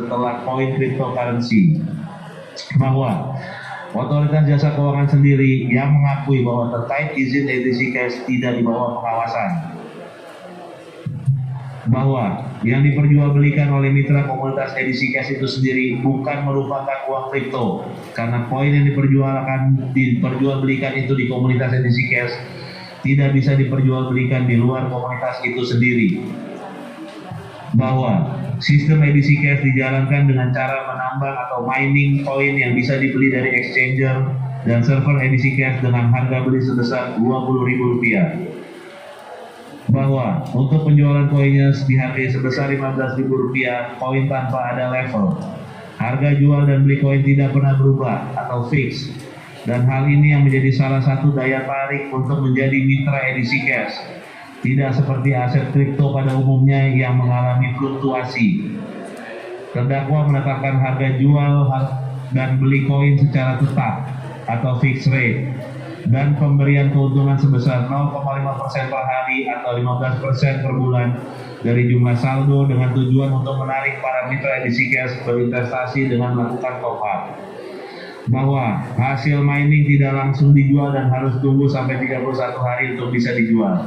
setelah koin cryptocurrency, bahwa Otoritas Jasa Keuangan sendiri yang mengakui bahwa terkait izin edisi cash tidak di bawah pengawasan, bahwa yang diperjualbelikan oleh mitra komunitas edisi cash itu sendiri bukan merupakan uang kripto, karena koin yang diperjualbelikan itu di komunitas edisi cash tidak bisa diperjualbelikan di luar komunitas itu sendiri, bahwa sistem edisi cash dijalankan dengan cara menambang atau mining koin yang bisa dibeli dari exchanger dan server edisi cash dengan harga beli sebesar Rp20.000, bahwa untuk penjualan koinnya dihargai sebesar Rp15.000 koin tanpa ada level. Harga jual dan beli koin tidak pernah berubah atau fix, dan hal ini yang menjadi salah satu daya tarik untuk menjadi mitra edisi cash. Tidak seperti aset kripto pada umumnya yang mengalami fluktuasi. Terdakwa menetapkan harga jual dan beli koin secara tetap atau fixed rate, dan pemberian keuntungan sebesar 0,5% per hari atau 15% per bulan dari jumlah saldo dengan tujuan untuk menarik para mitra edisi cash berinvestasi dengan melakukan top up. Bahwa hasil mining tidak langsung dijual dan harus tunggu sampai 31 hari untuk bisa dijual.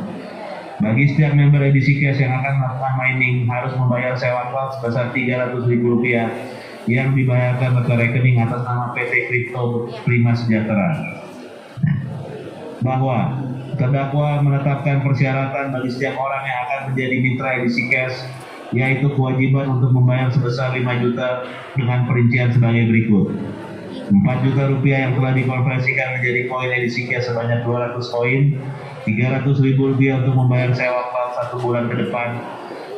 Bagi setiap member edisi cash yang akan melakukan mining harus membayar sewa cloud sebesar Rp300.000 yang dibayarkan ke rekening atas nama PT Crypto Prima Sejahtera. Bahwa terdakwa menetapkan persyaratan bagi setiap orang yang akan menjadi mitra edisi cash, yaitu kewajiban untuk membayar sebesar 5 juta dengan perincian sebagai berikut. 4 juta rupiah yang telah dikonversikan menjadi koin edisi cash sebanyak 200 koin, Rp300.000 untuk membayar sewa cloud 1 bulan ke depan,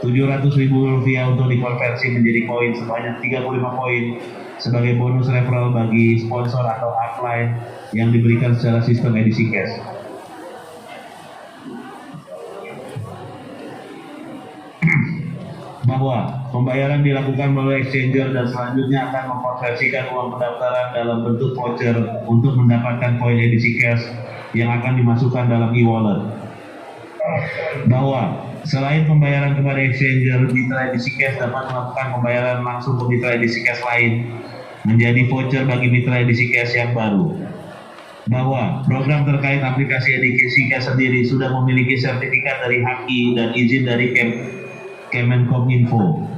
Rp700.000 untuk dikonversi menjadi koin sebanyak 35 koin sebagai bonus referral bagi sponsor atau upline yang diberikan secara sistem edisi cash. Bahwa pembayaran dilakukan melalui exchanger dan selanjutnya akan mengkonversikan uang pendaftaran dalam bentuk voucher untuk mendapatkan koin edisi cash yang akan dimasukkan dalam e-wallet. Bahwa selain pembayaran kepada exchanger, mitra edisi cash dapat melakukan pembayaran langsung ke mitra edisi cash lain menjadi voucher bagi mitra edisi cash yang baru. Bahwa program terkait aplikasi edisi cash sendiri sudah memiliki sertifikat dari HAKI dan izin dari Kemenkominfo.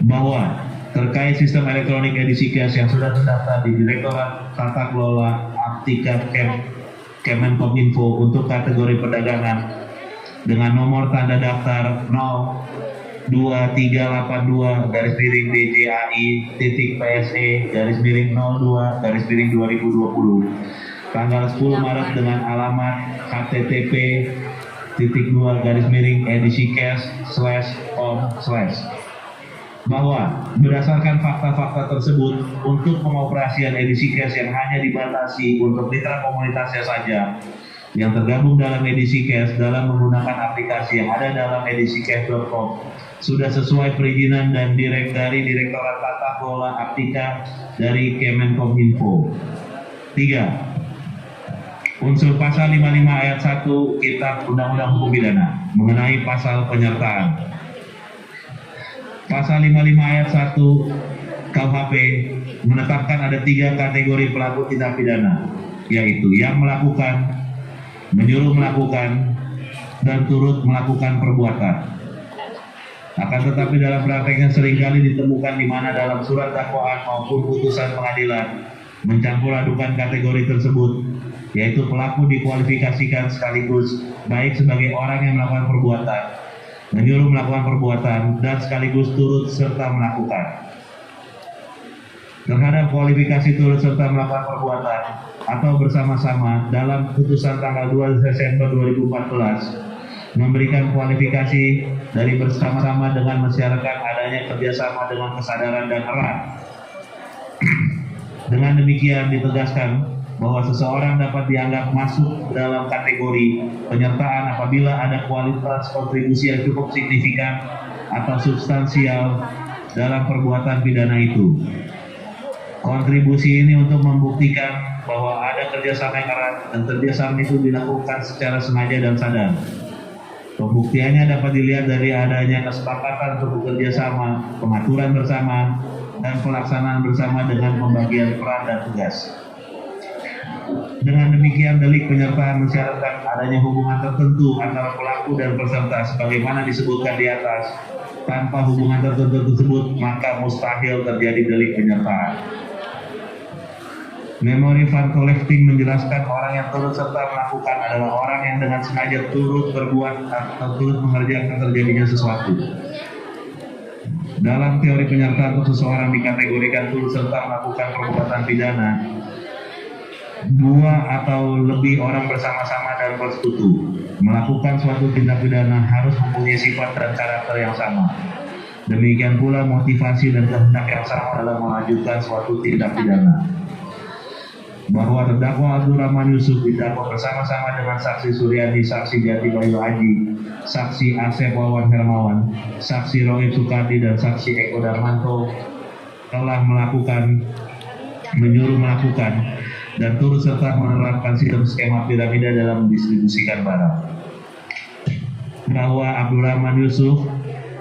Bahwa terkait sistem elektronik edisi cash yang sudah terdaftar di Direktorat Tata Kelola Aptika Kemenkominfo untuk kategori perdagangan dengan nomor tanda daftar 02382-DCAI.PSE-02-2020 tanggal 10 Maret dengan alamat http://edisicash.com/ bahwa berdasarkan fakta-fakta tersebut, untuk pengoperasian edisi cash yang hanya dibatasi untuk mitra komunitasnya saja yang tergabung dalam edisi cash dalam menggunakan aplikasi yang ada dalam edisicash.com sudah sesuai perizinan dan dari Direktorat Tata Kelola Aptika dari Kemenkominfo. 3. Unsur pasal 55 ayat 1 Kitab Undang-Undang Hukum Pidana mengenai pasal penyertaan. Pasal 55 ayat 1 KUHP menetapkan ada 3 kategori pelaku tindak pidana, yaitu yang melakukan, menyuruh melakukan, dan turut melakukan perbuatan. Akan tetapi dalam prakteknya seringkali ditemukan di mana dalam surat dakwaan maupun putusan pengadilan mencampur adukan kategori tersebut, yaitu pelaku dikualifikasikan sekaligus baik sebagai orang yang melakukan perbuatan, menyuruh melakukan perbuatan, dan sekaligus turut serta melakukan. Terhadap kualifikasi turut serta melakukan perbuatan atau bersama-sama dalam putusan tanggal 2 Desember 2014 memberikan kualifikasi dari bersama-sama dengan mensyaratkan adanya kerjasama dengan kesadaran dan erat. Dengan demikian ditegaskan bahwa seseorang dapat dianggap masuk dalam kategori penyertaan apabila ada kualitas kontribusi yang cukup signifikan atau substansial dalam perbuatan pidana itu. Kontribusi ini untuk membuktikan bahwa ada kerjasama yang erat dan kerjasama itu dilakukan secara sengaja dan sadar. Pembuktiannya dapat dilihat dari adanya kesepakatan untuk bekerja sama, pengaturan bersama, dan pelaksanaan bersama dengan pembagian peran dan tugas. Dengan demikian, delik penyertaan mensyaratkan adanya hubungan tertentu antara pelaku dan peserta sebagaimana disebutkan di atas. Tanpa hubungan tertentu tersebut, maka mustahil terjadi delik penyertaan. Memory fund collecting menjelaskan orang yang turut serta melakukan adalah orang yang dengan sengaja turut berbuat atau turut mengerjakan terjadinya sesuatu. Dalam teori penyertaan, seseorang dikategorikan turut serta melakukan perbuatan pidana dua atau lebih orang bersama-sama dan bersekutu. Melakukan suatu tindak pidana harus mempunyai sifat dan karakter yang sama. Demikian pula motivasi dan kehendak yang sama dalam melanjutkan suatu tindak pidana. Bahwa terdakwa Abdul Rahman Yusuf didakwa bersama-sama dengan saksi Suryani, saksi Jati Bayu Haji, saksi Asep Wawan Hermawan, saksi Rohib Sukardi, dan saksi Eko Darmanto telah menyuruh melakukan dan turut serta menerapkan sistem skema piramida dalam mendistribusikan barang. Bahwa Abdul Rahman Yusuf,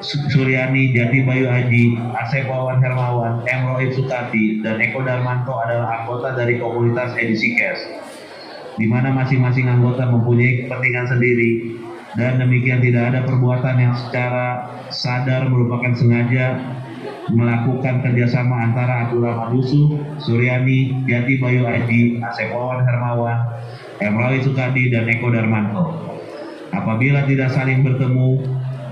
Suryani, Jati Bayu Haji, Asep Wawan Hermawan, M. Rohib Sukardi, dan Eko Darmanto adalah anggota dari komunitas edisi Cash, di mana masing-masing anggota mempunyai kepentingan sendiri, dan demikian tidak ada perbuatan yang secara sadar merupakan sengaja melakukan kerjasama antara Abdul Rahman Yusuf, Suryani, Jati Bayu Haji, Asep Wawan Hermawan, M. Rohib Sukardi, dan Eko Darmanto. Apabila tidak saling bertemu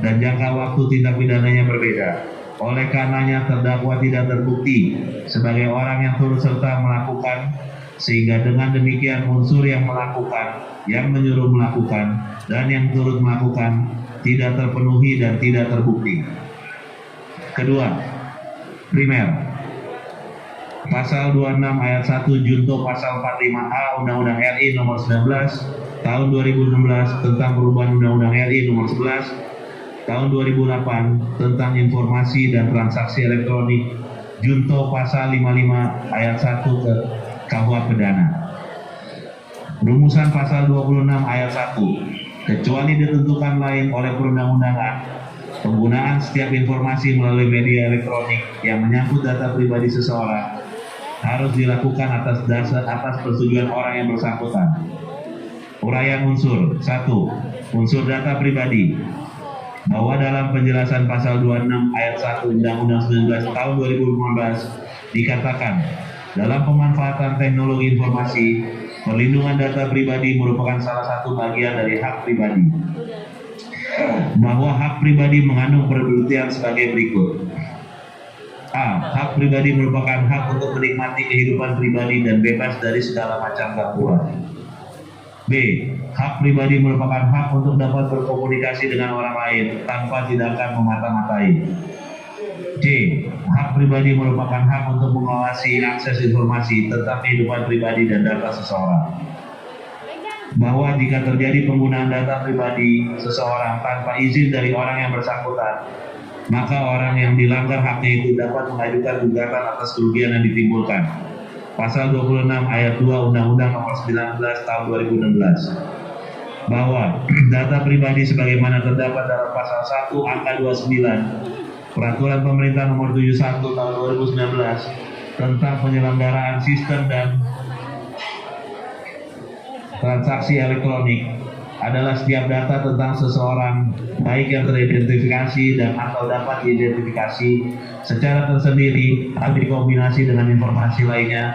dan jangka waktu tindak pidananya berbeda, oleh karenanya terdakwa tidak terbukti sebagai orang yang turut serta melakukan, sehingga dengan demikian unsur yang melakukan, yang menyuruh melakukan, dan yang turut melakukan tidak terpenuhi dan tidak terbukti. Kedua, primer. Pasal 26 ayat 1 junto pasal 45A Undang-Undang RI nomor 19 tahun 2016 tentang perubahan Undang-Undang RI nomor 11 tahun 2008 tentang informasi dan transaksi elektronik junto pasal 55 ayat 1 ke KUH Pidana. Rumusan pasal 26 ayat 1, kecuali ditentukan lain oleh perundang-undangan, penggunaan setiap informasi melalui media elektronik yang menyangkut data pribadi seseorang harus dilakukan atas persetujuan orang yang bersangkutan. Uraian unsur. 1. Unsur data pribadi. Bahwa dalam penjelasan pasal 26 ayat 1 Undang-Undang 19 tahun 2015 dikatakan, dalam pemanfaatan teknologi informasi, perlindungan data pribadi merupakan salah satu bagian dari hak pribadi. Bahwa hak pribadi mengandung pengertian sebagai berikut. A. Hak pribadi merupakan hak untuk menikmati kehidupan pribadi dan bebas dari segala macam gangguan. B. Hak pribadi merupakan hak untuk dapat berkomunikasi dengan orang lain tanpa tindakan memata-matai. C. Hak pribadi merupakan hak untuk mengawasi akses informasi tentang kehidupan pribadi dan data seseorang. Bahwa jika terjadi penggunaan data pribadi seseorang tanpa izin dari orang yang bersangkutan, maka orang yang dilanggar haknya itu dapat mengajukan gugatan atas kerugian yang ditimbulkan. Pasal 26 ayat 2 Undang-Undang nomor 19 tahun 2016. Bahwa data pribadi sebagaimana terdapat dalam pasal 1 angka 29 Peraturan Pemerintah nomor 71 tahun 2019 tentang penyelenggaraan sistem dan transaksi elektronik adalah setiap data tentang seseorang, baik yang teridentifikasi dan atau dapat diidentifikasi secara tersendiri atau dikombinasi dengan informasi lainnya,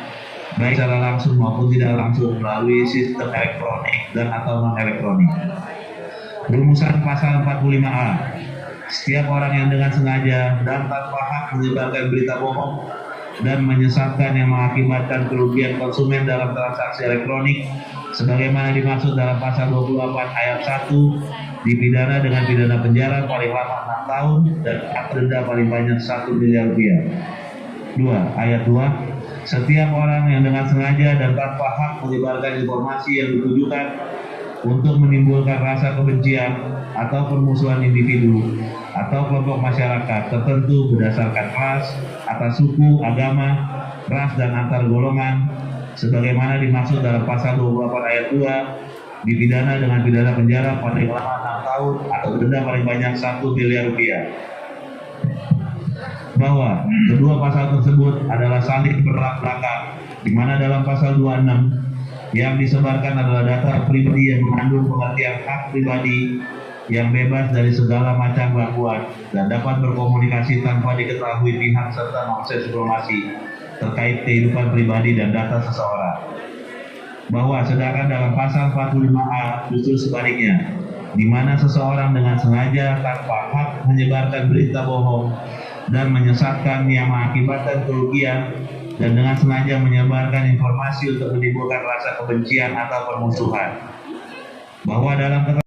baik secara langsung maupun tidak langsung melalui sistem elektronik dan atau non-elektronik. Rumusan pasal 45A. Setiap orang yang dengan sengaja dan tanpa hak menyebarkan berita bohong dan menyesatkan yang mengakibatkan kerugian konsumen dalam transaksi elektronik sebagaimana dimaksud dalam pasal 28 ayat 1 dipidana dengan pidana penjara paling lama 6 tahun dan denda paling banyak 1 miliar rupiah. 2. Ayat 2. Setiap orang yang dengan sengaja dan tanpa hak menyebarkan informasi yang ditujukan untuk menimbulkan rasa kebencian atau permusuhan individu atau kelompok masyarakat tertentu berdasarkan ras, atas suku, agama, ras dan antar golongan sebagaimana dimaksud dalam pasal 28 ayat 2 dipidana dengan pidana penjara paling lama 6 tahun tahun atau denda paling banyak 1 miliar rupiah. Bahwa kedua pasal tersebut adalah saling bertolak belakang, di mana dalam pasal 26 yang disebarkan adalah data pribadi yang mengandung pengertian hak pribadi yang bebas dari segala macam gangguan dan dapat berkomunikasi tanpa diketahui pihak serta mengakses informasi terkait kehidupan pribadi dan data seseorang. Bahwa sedangkan dalam pasal 45A justru sebaliknya, di mana seseorang dengan sengaja tanpa hak menyebarkan berita bohong dan menyesatkan yang mengakibatkan kerugian dan dengan sengaja menyebarkan informasi untuk menimbulkan rasa kebencian atau permusuhan. Bahwa dalam